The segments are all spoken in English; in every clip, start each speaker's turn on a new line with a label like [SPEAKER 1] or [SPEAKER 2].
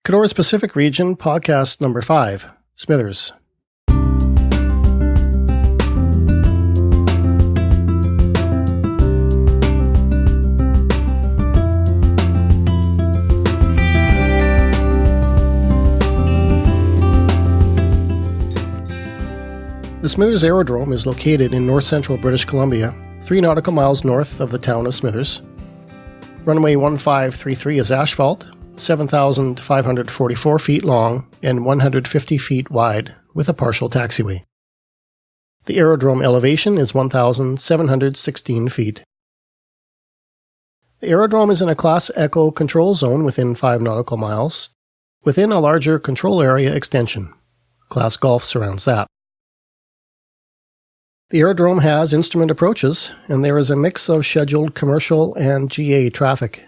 [SPEAKER 1] Kedoras Pacific Region, podcast number 5, Smithers. The Smithers Aerodrome is located in north-central British Columbia, 3 nautical miles north of the town of Smithers. Runway 1533 is asphalt, 7,544 feet long and 150 feet wide, with a partial taxiway. The aerodrome elevation is 1,716 feet. The aerodrome is in a Class Echo control zone within 5 nautical miles, within a larger control area extension. Class Golf surrounds that. The aerodrome has instrument approaches, and there is a mix of scheduled commercial and GA traffic.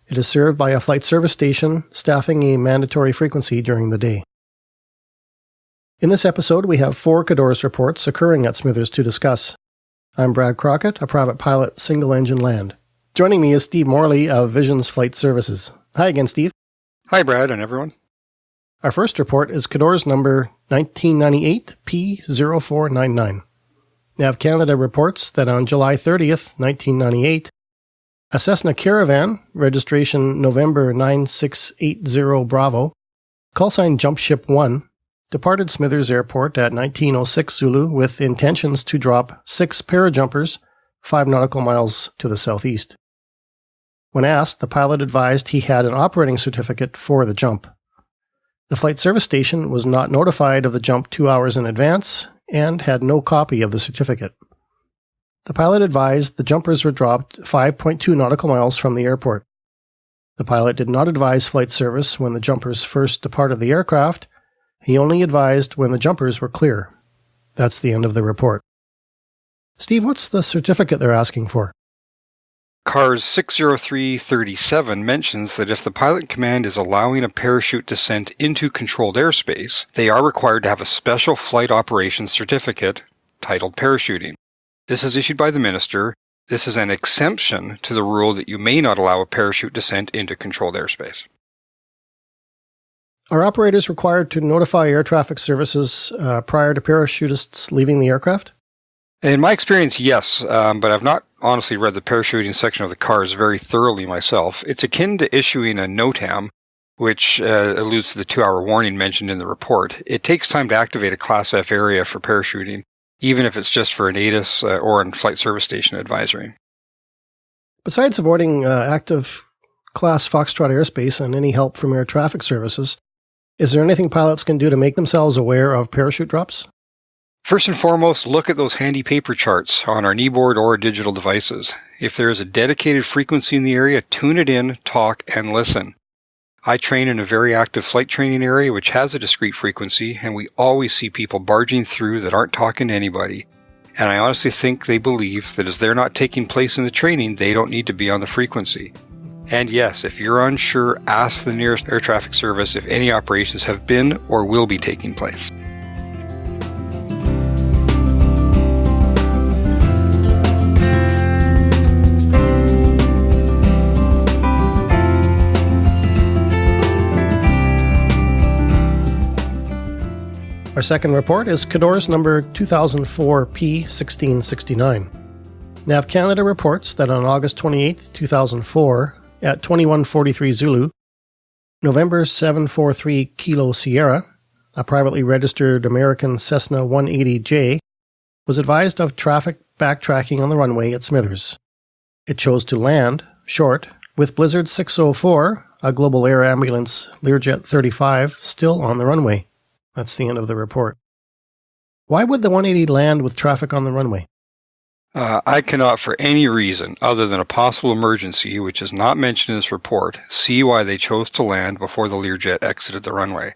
[SPEAKER 1] It is served by a flight service station, staffing a mandatory frequency during the day. In this episode, we have 4 Kedoras reports occurring at Smithers to discuss. I'm Brad Crockett, a private pilot, single-engine land. Joining me is Steve Morley of Visions Flight Services. Hi again, Steve.
[SPEAKER 2] Hi, Brad, and everyone.
[SPEAKER 1] Our first report is Kedoras number 1998P0499. Nav Canada reports that on July 30th, 1998, a Cessna Caravan, registration November 9680 Bravo, callsign Jumpship 1, departed Smithers Airport at 1906 Zulu with intentions to drop 6 parajumpers 5 nautical miles to the southeast. When asked, the pilot advised he had an operating certificate for the jump. The flight service station was not notified of the jump 2 hours in advance and had no copy of the certificate. The pilot advised the jumpers were dropped 5.2 nautical miles from the airport. The pilot did not advise flight service when the jumpers first departed the aircraft. He only advised when the jumpers were clear. That's the end of the report. Steve, what's the certificate they're asking for?
[SPEAKER 2] CARS 60337 mentions that if the pilot command is allowing a parachute descent into controlled airspace, they are required to have a special flight operations certificate titled parachuting. This is issued by the minister. This is an exemption to the rule that you may not allow a parachute descent into controlled airspace.
[SPEAKER 1] Are operators required to notify air traffic services prior to parachutists leaving the aircraft?
[SPEAKER 2] In my experience, yes, but I've not honestly read the parachuting section of the CARS very thoroughly myself. It's akin to issuing a NOTAM, which alludes to the 2-hour warning mentioned in the report. It takes time to activate a Class F area for parachuting, even if it's just for an ATIS or in flight service station advisory.
[SPEAKER 1] Besides avoiding active Class Foxtrot airspace and any help from air traffic services, is there anything pilots can do to make themselves aware of parachute drops?
[SPEAKER 2] First and foremost, look at those handy paper charts on our kneeboard or digital devices. If there is a dedicated frequency in the area, tune it in, talk, and listen. I train in a very active flight training area which has a discrete frequency, and we always see people barging through that aren't talking to anybody. And I honestly think they believe that as they're not taking place in the training, they don't need to be on the frequency. And yes, if you're unsure, ask the nearest air traffic service if any operations have been or will be taking place.
[SPEAKER 1] Our second report is Kedoras number 2004P1669. Nav Canada reports that on August 28, 2004, at 2143 Zulu, November 743 Kilo Sierra, a privately registered American Cessna 180J, was advised of traffic backtracking on the runway at Smithers. It chose to land, short, with Blizzard 604, a Global Air Ambulance Learjet 35, still on the runway. That's the end of the report. Why would the 180 land with traffic on the runway?
[SPEAKER 2] I cannot, for any reason other than a possible emergency, which is not mentioned in this report, see why they chose to land before the Learjet exited the runway.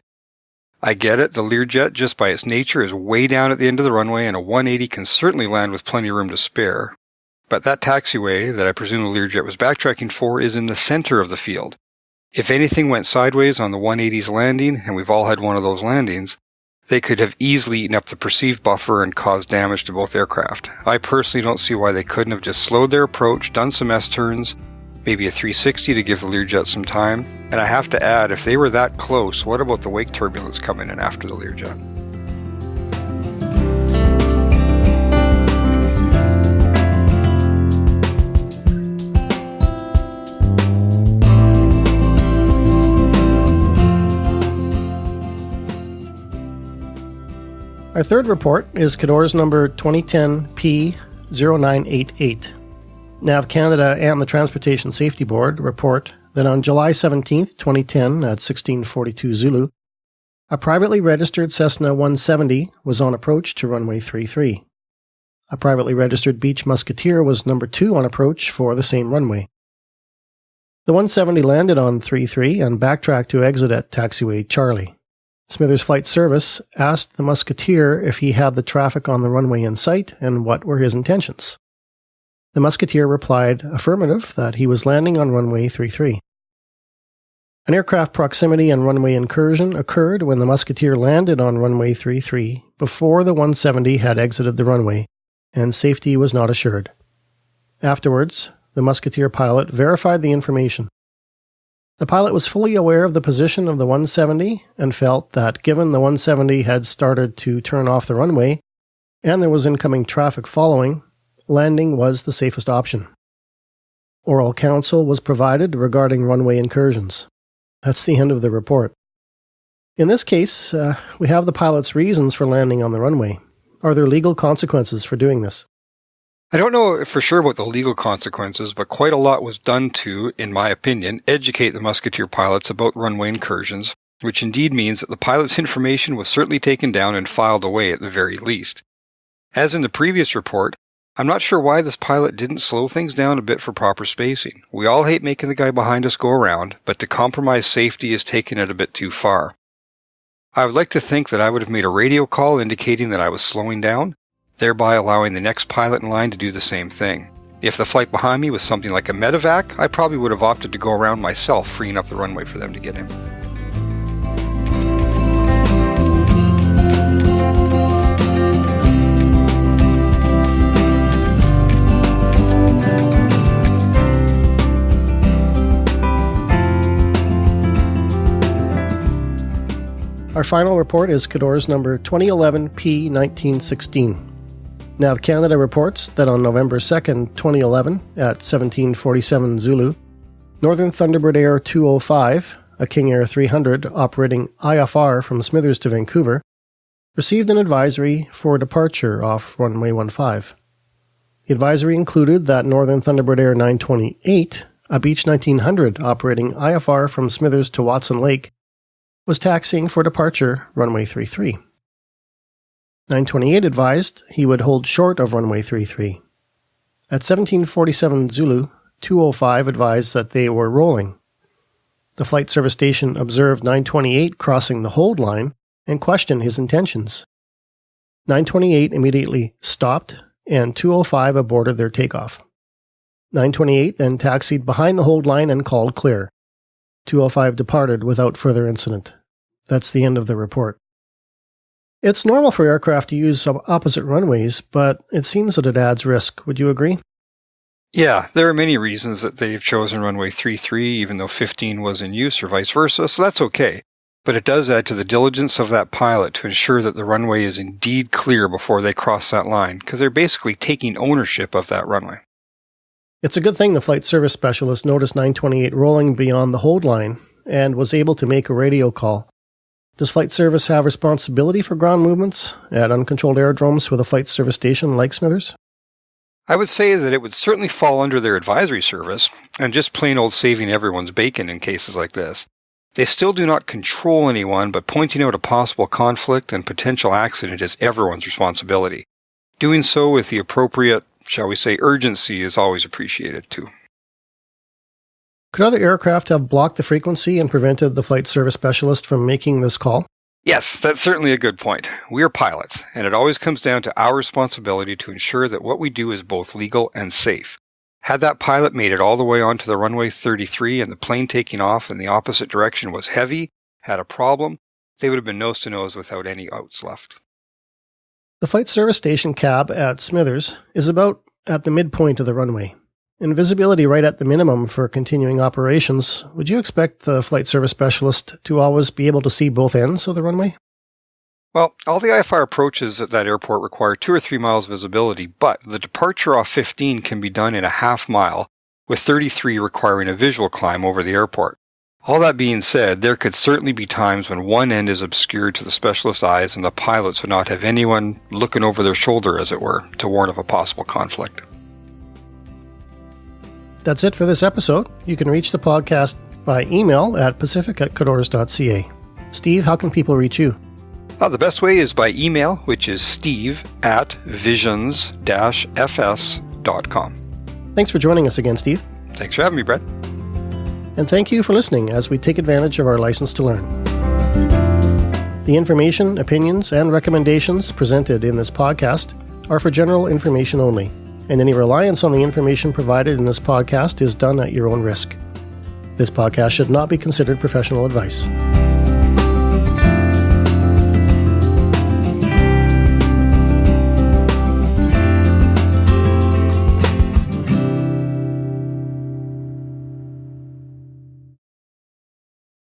[SPEAKER 2] I get it, the Learjet, just by its nature, is way down at the end of the runway, and a 180 can certainly land with plenty of room to spare. But that taxiway that I presume the Learjet was backtracking for is in the center of the field. If anything went sideways on the 180's landing, and we've all had one of those landings, they could have easily eaten up the perceived buffer and caused damage to both aircraft. I personally don't see why they couldn't have just slowed their approach, done some S-turns, Maybe a 360 to give the Learjet some time. And I have to add, if they were that close, what about the wake turbulence coming in after the Learjet?
[SPEAKER 1] Our third report is Cador's number 2010 P0988. NAV Canada and the Transportation Safety Board report that on July 17, 2010 at 1642 Zulu, a privately registered Cessna 170 was on approach to runway 33. A privately registered Beech Musketeer was number 2 on approach for the same runway. The 170 landed on 33 and backtracked to exit at taxiway Charlie. Smithers Flight Service asked the Musketeer if he had the traffic on the runway in sight and what were his intentions. The Musketeer replied affirmative that he was landing on runway 33. An aircraft proximity and runway incursion occurred when the Musketeer landed on runway 33 before the 170 had exited the runway, and safety was not assured. Afterwards, the Musketeer pilot verified the information. The pilot was fully aware of the position of the 170 and felt that given the 170 had started to turn off the runway and there was incoming traffic following, landing was the safest option. Oral counsel was provided regarding runway incursions. That's the end of the report. In this case, we have the pilot's reasons for landing on the runway. Are there legal consequences for doing this?
[SPEAKER 2] I don't know for sure about the legal consequences, but quite a lot was done to, in my opinion, educate the Musketeer pilots about runway incursions, which indeed means that the pilot's information was certainly taken down and filed away at the very least. As in the previous report, I'm not sure why this pilot didn't slow things down a bit for proper spacing. We all hate making the guy behind us go around, but to compromise safety is taking it a bit too far. I would like to think that I would have made a radio call indicating that I was slowing down, thereby allowing the next pilot in line to do the same thing. If the flight behind me was something like a medevac, I probably would have opted to go around myself, freeing up the runway for them to get in.
[SPEAKER 1] Our final report is Cador's number 2011 P1916. NAV Canada reports that on November 2, 2011, at 1747 Zulu, Northern Thunderbird Air 205, a King Air 300 operating IFR from Smithers to Vancouver, received an advisory for departure off runway 15. The advisory included that Northern Thunderbird Air 928, a Beech 1900 operating IFR from Smithers to Watson Lake, was taxiing for departure runway 33. 928 advised he would hold short of runway 33. At 1747 Zulu, 205 advised that they were rolling. The flight service station observed 928 crossing the hold line and questioned his intentions. 928 immediately stopped and 205 aborted their takeoff. 928 then taxied behind the hold line and called clear. 205 departed without further incident. That's the end of the report. It's normal for aircraft to use opposite runways, but it seems that it adds risk. Would you agree?
[SPEAKER 2] Yeah, there are many reasons that they've chosen runway 33, even though 15 was in use or vice versa, so that's okay. But it does add to the diligence of that pilot to ensure that the runway is indeed clear before they cross that line, because they're basically taking ownership of that runway.
[SPEAKER 1] It's a good thing the flight service specialist noticed 928 rolling beyond the hold line and was able to make a radio call. Does flight service have responsibility for ground movements at uncontrolled aerodromes with a flight service station like Smithers?
[SPEAKER 2] I would say that it would certainly fall under their advisory service, and just plain old saving everyone's bacon in cases like this. They still do not control anyone, but pointing out a possible conflict and potential accident is everyone's responsibility. Doing so with the appropriate, shall we say, urgency is always appreciated too.
[SPEAKER 1] Could other aircraft have blocked the frequency and prevented the flight service specialist from making this call?
[SPEAKER 2] Yes, that's certainly a good point. We are pilots, and it always comes down to our responsibility to ensure that what we do is both legal and safe. Had that pilot made it all the way onto the runway 33 and the plane taking off in the opposite direction was heavy, had a problem, they would have been nose to nose without any outs left.
[SPEAKER 1] The flight service station cab at Smithers is about at the midpoint of the runway. And visibility right at the minimum for continuing operations, would you expect the flight service specialist to always be able to see both ends of the runway?
[SPEAKER 2] Well, all the IFR approaches at that airport require 2 or 3 miles visibility, but the departure off 15 can be done in a half mile, with 33 requiring a visual climb over the airport. All that being said, there could certainly be times when one end is obscured to the specialist's eyes and the pilots would not have anyone looking over their shoulder, as it were, to warn of a possible conflict.
[SPEAKER 1] That's it for this episode. You can reach the podcast by email at pacific@cadores.ca. Steve, how can people reach you?
[SPEAKER 2] The best way is by email, which is steve@visions-fs.com.
[SPEAKER 1] Thanks for joining us again, Steve.
[SPEAKER 2] Thanks for having me, Brett.
[SPEAKER 1] And thank you for listening as we take advantage of our license to learn. The information, opinions, and recommendations presented in this podcast are for general information only, and any reliance on the information provided in this podcast is done at your own risk. This podcast should not be considered professional advice.